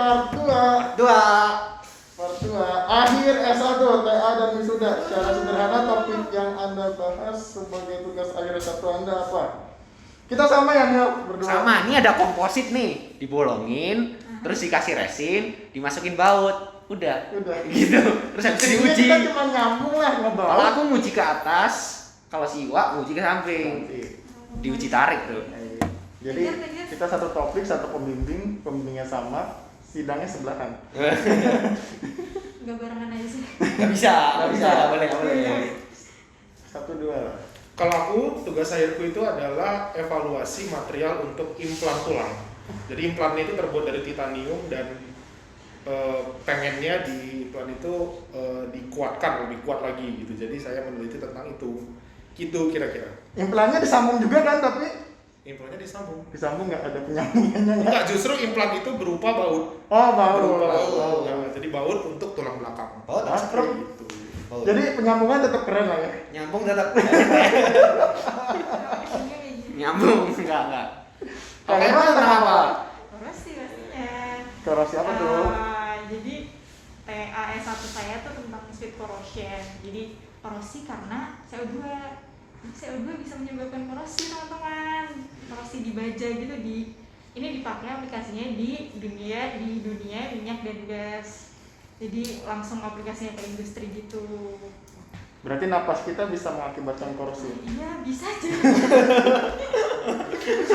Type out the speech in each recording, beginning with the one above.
part 2. Part 2. Akhir S1 TA dan wisuda. Secara sederhana topik yang Anda bahas sebagai tugas akhir S1 Anda apa? Kita sama ya Nil, berdua. Sama, ini ada komposit nih, dibolongin, terus dikasih resin, dimasukin baut, udah gitu. Terus habis itu diuji. Kita cuma nyambung lah ngebaut. Kalau aku nguji ke atas, kalau si Iwa nguji ke samping, diuji tarik tuh. Jadi kita satu topik, satu pembimbingnya sama, sidangnya sebelahan. Nggak barengan aja sih. Nggak bisa, boleh. 1-2. Kalau aku, tugas akhirku itu adalah evaluasi material untuk implan tulang. Jadi implannya itu terbuat dari titanium dan pengennya di implan itu dikuatkan, lebih kuat lagi gitu. Jadi saya meneliti tentang itu. Gitu kira-kira. Implannya disambung juga kan, tapi Implannya disambung. disambung nggak ada penyambungannya ya? Enggak, justru implan itu berupa baut. Oh, baut. Berupa baut. Nah, jadi baut untuk tulang belakang. Baut Ah, Seperti itu. Jadi penyambungan tetap keren lah ya. Nyambung tetap. Isinya Nyambung, enggak. Kalau Oke, emang tentang apa? korosi pastinya. Korosi apa tuh? Jadi TAS 1 saya tuh tentang speed corrosion. Jadi korosi karena CO2. CO2 bisa menyebabkan korosi teman-teman. Korosi di baja gitu ini dipakai aplikasinya di dunia minyak dan gas. Jadi langsung aplikasinya ke industri gitu. Berarti napas kita bisa mengakibatkan korosi. Iya bisa aja.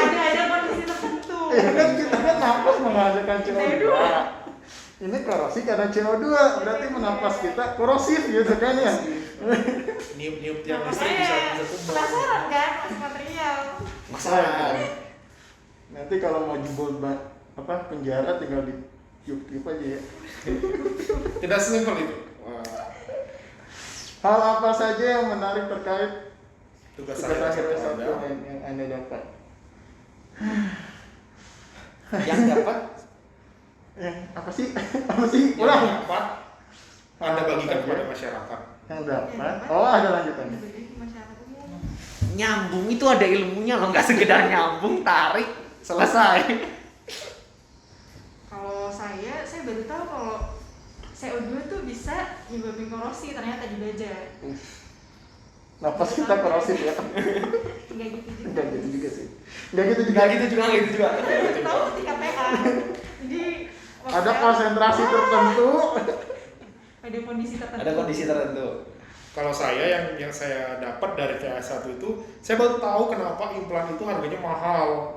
ada kondisi tertentu. Ya kan kita kan napas menghasilkan CO2. Ini korosi karena CO2, berarti menapas kita korosif gitu kan ya. Niup-niup yang listrik bisa tumbang. Penasaran kan mas material? Masalah. Nanti kalau mau jebol penjara tinggal di tiup-tiup aja ya. Tidak sesimpel itu. Wah, Hal apa saja yang menarik terkait tugas tugas saya akhir satu S1 Anda. yang Anda dapat? Yang dapat Apa sih? Apa sih? Yang Ulang. dapat Anda bagikan kepada masyarakat. Yang dapat. Oh, ada lanjutannya. Jadi masyarakat umum. nyambung itu ada ilmunya loh, nggak sekedar nyambung, tarik, selesai. Kalau saya baru tahu kalau CO2 tuh bisa nyebabin korosi ternyata di baja. Napas kita korosif ya. Enggak gitu juga. Enggak gitu juga sih. Enggak gitu juga. Nggak gitu juga. Baru tahu ketika PA. Jadi Ada konsentrasi tertentu. Ada kondisi tertentu. Ada kondisi tertentu. Kalau saya yang saya dapat dari TAS 1 itu, saya baru tahu kenapa implan itu harganya mahal.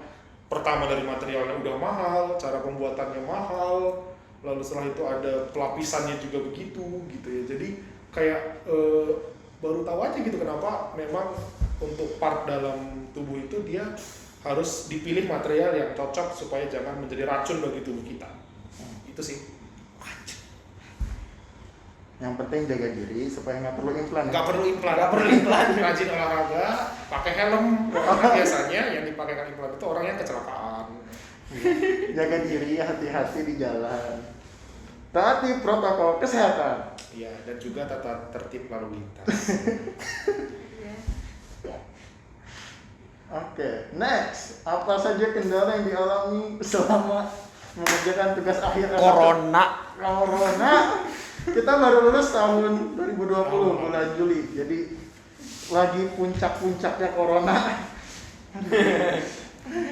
Pertama dari materialnya udah mahal, cara pembuatannya mahal, lalu setelah itu ada pelapisannya juga begitu gitu ya. Jadi kayak baru tahu aja gitu kenapa memang untuk part dalam tubuh itu dia harus dipilih material yang cocok supaya jangan menjadi racun bagi tubuh kita. Itu sih. Yang penting jaga diri supaya nggak perlu implan. Nggak perlu implan. Nggak perlu implan. Rajin olahraga, pakai helm. Karena biasanya yang dipakai implan itu orang yang kecelakaan. Jaga diri, hati-hati di jalan. Taati protokol kesehatan. Iya, dan juga tata tertib lalu lintas. Iya. Oke, next. Apa saja kendala yang dialami selama mengerjakan tugas akhir? Corona. Kita baru lulus tahun 2020 bulan Juli. Jadi lagi puncak-puncaknya corona.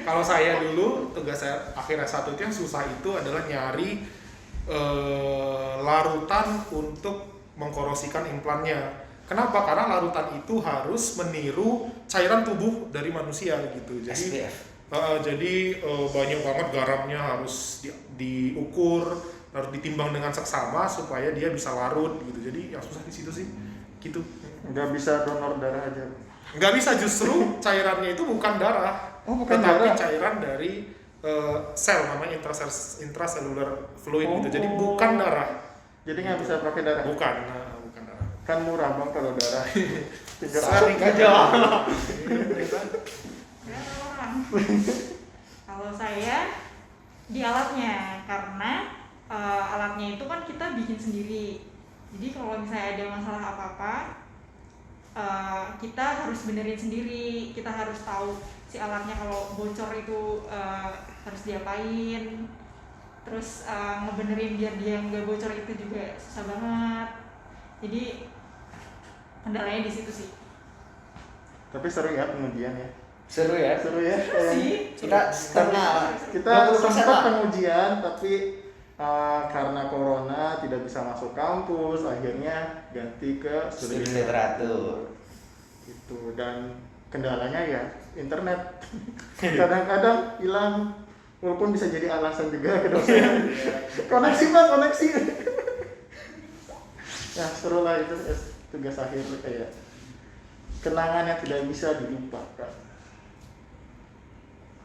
Kalau saya dulu tugas saya akhir S1 itu yang susah itu adalah nyari larutan untuk mengkorosikan implannya. Kenapa? Karena larutan itu harus meniru cairan tubuh dari manusia gitu. Jadi SPF. Banyak banget garamnya harus diukur, harus ditimbang dengan seksama supaya dia bisa larut gitu. Jadi yang susah di situ sih, gitu. Nggak bisa donor darah aja. Nggak bisa, justru cairannya itu bukan darah, Oh, bukan tetapi darah. cairan dari sel, namanya intracellular fluid gitu. Jadi Oh. bukan darah. Jadi nggak bisa pakai darah. Bukan darah. Kan murah bang kalau darah. Saring aja. Ya, orang. Kalau saya di alatnya karena alatnya itu kan kita bikin sendiri. Jadi kalau misalnya ada masalah apa-apa kita harus benerin sendiri. Kita harus tahu si alatnya kalau bocor itu harus diapain. terus ngebenerin biar dia nggak bocor itu juga susah banget. Jadi kendalanya di situ sih. Tapi seru ya pengujian ya. Seru ya. Seru ya. Seru sih. Kita setengah. Kita 20% sempat lah. pengujian tapi karena corona tidak bisa masuk kampus, akhirnya ganti ke Studi literatur. Itu, dan kendalanya ya internet. Kadang-kadang hilang, walaupun bisa jadi alasan juga ke dosen. Koneksi Pak, koneksi. Ya seru lah itu tugas akhir kayak kenangan yang tidak bisa dilupakan.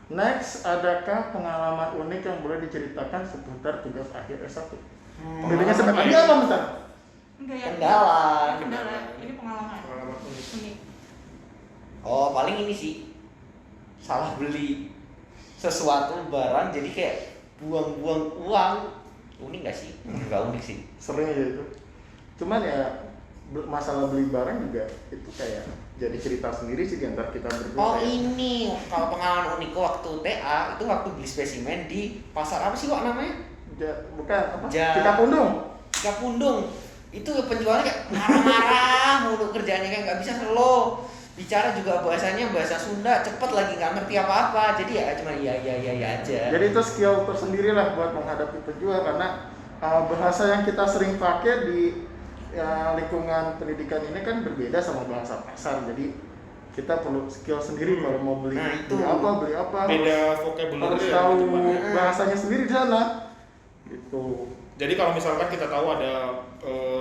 Next, adakah pengalaman unik yang boleh diceritakan seputar tugas akhir S1? Bedanya sama tadi apa bentar? Enggak ya. Kendala. Kendala. Ini pengalaman. Pengalaman unik. Unik. Oh, paling ini sih. Salah beli sesuatu barang jadi kayak buang-buang uang. Unik gak sih? Enggak unik sih. Sering aja itu. Cuman ya masalah beli barang juga itu kayak jadi cerita sendiri sih di antara kita berdua. Oh, kayak, ini kalau pengalaman unik waktu TA itu waktu beli spesimen di pasar apa sih kok namanya? bukan apa? Ja- Kita pundung. Pundung. Itu penjualnya kayak marah-marah mulu, kerjaannya kayak nggak bisa slow. Bicara juga bahasanya bahasa Sunda, cepet lagi nggak ngerti apa-apa. Jadi ya cuma iya aja. Jadi itu skill tersendiri lah buat menghadapi penjual karena bahasa yang kita sering pakai di lingkungan pendidikan ini kan berbeda sama bahasa pasar. Jadi kita perlu skill sendiri kalau mau beli, Nah, itu. beli apa Beda harus vocabulary ya, tahu gitu, Pak. bahasanya sendiri di sana. Gitu. Jadi kalau misalkan kita tahu ada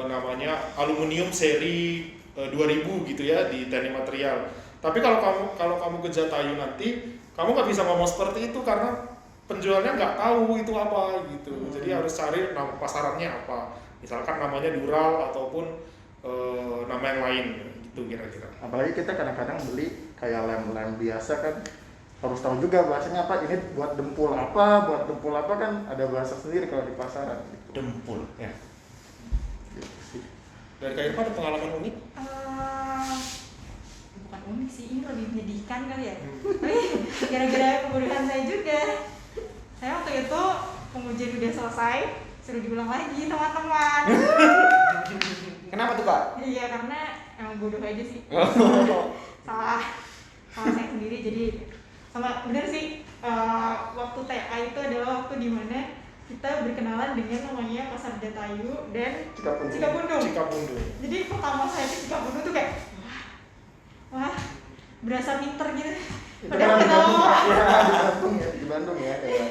namanya aluminium seri 2000 gitu ya di teknik material. Tapi kalau kamu ke Jatayu nanti, kamu nggak bisa ngomong seperti itu karena penjualnya nggak tahu itu apa gitu. Jadi harus cari nama pasarannya apa. Misalkan namanya Dural ataupun nama yang lain gitu kira-kira. Apalagi kita kadang-kadang beli kayak lem-lem biasa kan harus tahu juga bahasanya apa. Ini buat dempul apa kan ada bahasa sendiri kalau di pasaran. Gitu. Dempul ya. Gitu sih. Dari Kak Irfan ada pengalaman unik? Bukan unik sih, ini lebih menyedihkan kali ya. Tapi gara-gara kebodohan saya juga. Saya waktu itu pengujian udah selesai, suruh diulang lagi teman-teman. Kenapa tuh Kak? Iya, karena emang bodoh aja sih. salah saya sendiri. Jadi sama bener sih, waktu TA itu adalah waktu dimana kita berkenalan dengan namanya Pasar Jatayu dan Cikapundung. Cikapundung. Jadi pertama saya ke Cikapundung tuh kayak wah berasa pinter gitu. Itu Padahal kan di kita Bandung ya, di Bandung ya kayak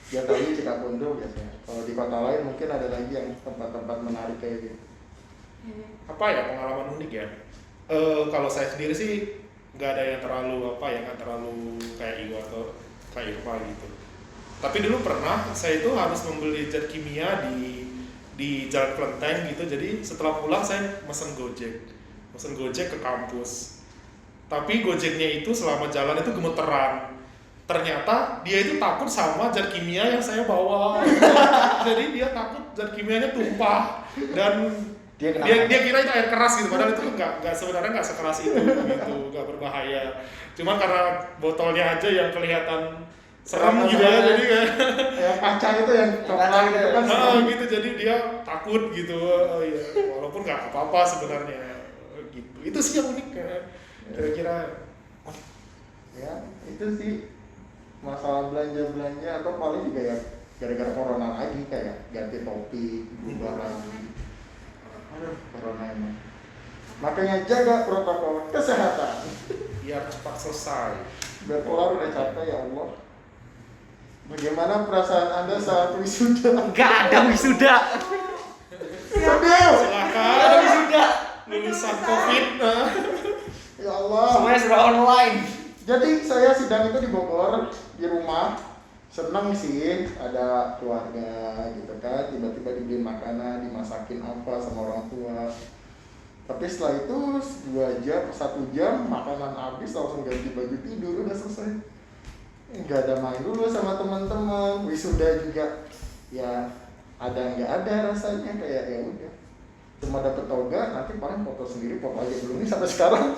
Jatayu, Cikapundung biasanya. Kalau di kota lain mungkin ada lagi yang tempat-tempat menarik kayak gitu. Apa ya pengalaman unik ya? Kalau saya sendiri sih nggak ada yang terlalu nggak terlalu kayak Iwa atau kayak Irfa gitu. Tapi dulu pernah saya itu harus membeli zat kimia di Jalan Kelenteng gitu. Jadi setelah pulang saya mesen Gojek ke kampus. Tapi Gojeknya itu selama jalan itu gemeteran. Ternyata dia itu takut sama zat kimia yang saya bawa. Jadi dia takut zat kimianya tumpah dan dia kira itu air keras gitu. Padahal itu sebenarnya nggak sekeras itu gitu, nggak berbahaya. Cuman karena botolnya aja yang kelihatan serem gitu ya, jadi Yang kaca itu yang coklat gitu kan. gitu, jadi dia takut gitu. Ya, walaupun nggak apa-apa sebenarnya gitu. Itu sih yang unik kira-kira. Ya itu sih masalah belanja atau paling juga ya gara-gara corona lagi kayak ganti topi berubah lagi. Aduh, corona emang. Makanya jaga protokol kesehatan. Biar cepat selesai. Biar keluar udah capek ya Allah. Bagaimana perasaan Anda saat wisuda? Nggak ada wisuda. Sedih. Silakan. Ada wisuda. Lulusan COVID. Ya Allah. Semuanya sudah online. Jadi saya sidang itu di Bogor di rumah. Seneng sih ada keluarga gitu kan, tiba-tiba dibeliin makanan, dimasakin apa sama orang tua. Tapi setelah itu 1 jam makanan habis langsung ganti baju tidur udah selesai. Nggak ada main dulu sama teman-teman, wisuda juga ya ada nggak ada rasanya kayak ya udah cuma dapet toga, nanti paling foto sendiri, foto aja belum nih sampai sekarang.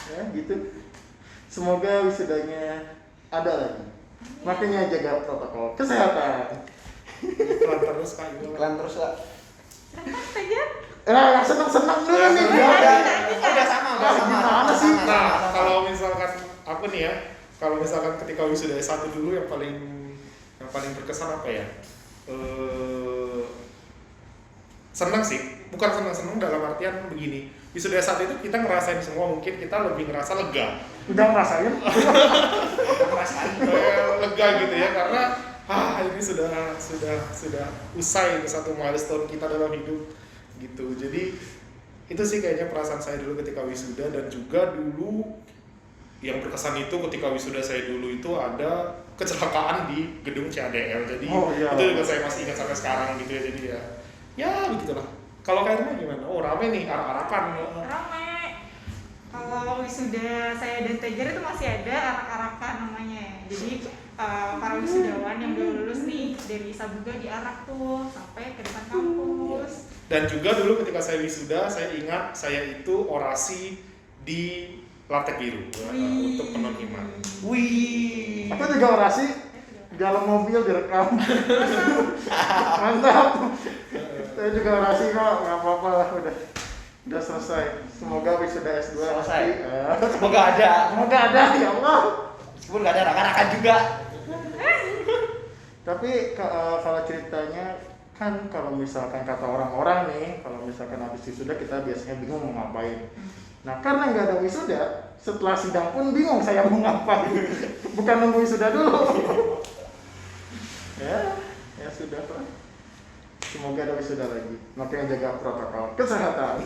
Ya gitu. Semoga wisudanya ada lagi. Makanya jaga protokol kesehatan. Iklan terus Kak Ibu. Iklan terus lah. Dapat saja. Senang-senang dulu nih. Ya, udah sama. Gimana sih? Sama. Nah, kalau misalkan aku nih ya, kalau misalkan ketika wisuda S1 dulu yang paling berkesan apa ya? Senang sih, bukan senang dalam artian begini. Wisuda S1 itu kita ngerasain semua, mungkin kita lebih ngerasa lega. Udah ngerasain? Lega gitu ya, karena ini sudah usai satu milestone kita dalam hidup gitu. Jadi itu sih kayaknya perasaan saya dulu ketika wisuda, dan juga dulu yang berkesan itu ketika wisuda saya dulu itu ada kecelakaan di gedung CADL. Jadi iya. itu juga saya masih ingat sampai sekarang gitu ya. Jadi ya begitulah. Kalau kayaknya gimana? Oh rame nih, arak-arakan. Rame. Kalau wisuda saya dan Tegar itu masih ada arak-arakan namanya. Jadi para wisudawan yang udah lulus nih dari Sabuga diarak tuh sampai ke depan kampus. Dan juga dulu ketika saya wisuda, saya ingat saya itu orasi di lantai biru untuk penerimaan. Wih. Aku juga orasi dalam mobil direkam. Mantap. Saya juga orasi kok, nggak apa-apa lah, udah selesai. Semoga wisuda S2 Selesai. nanti. Semoga ada. Semoga ada ya Allah. Meskipun nggak ada arak-arakan juga. Tapi kalau ceritanya kan, kalau misalkan kata orang-orang nih, kalau misalkan habis wisuda kita biasanya bingung mau ngapain. Nah karena nggak ada wisuda, setelah sidang pun bingung saya mau ngapain. Bukan nunggu wisuda dulu. ya sudah lah. Semoga ada wisuda lagi. Makanya jaga protokol kesehatan.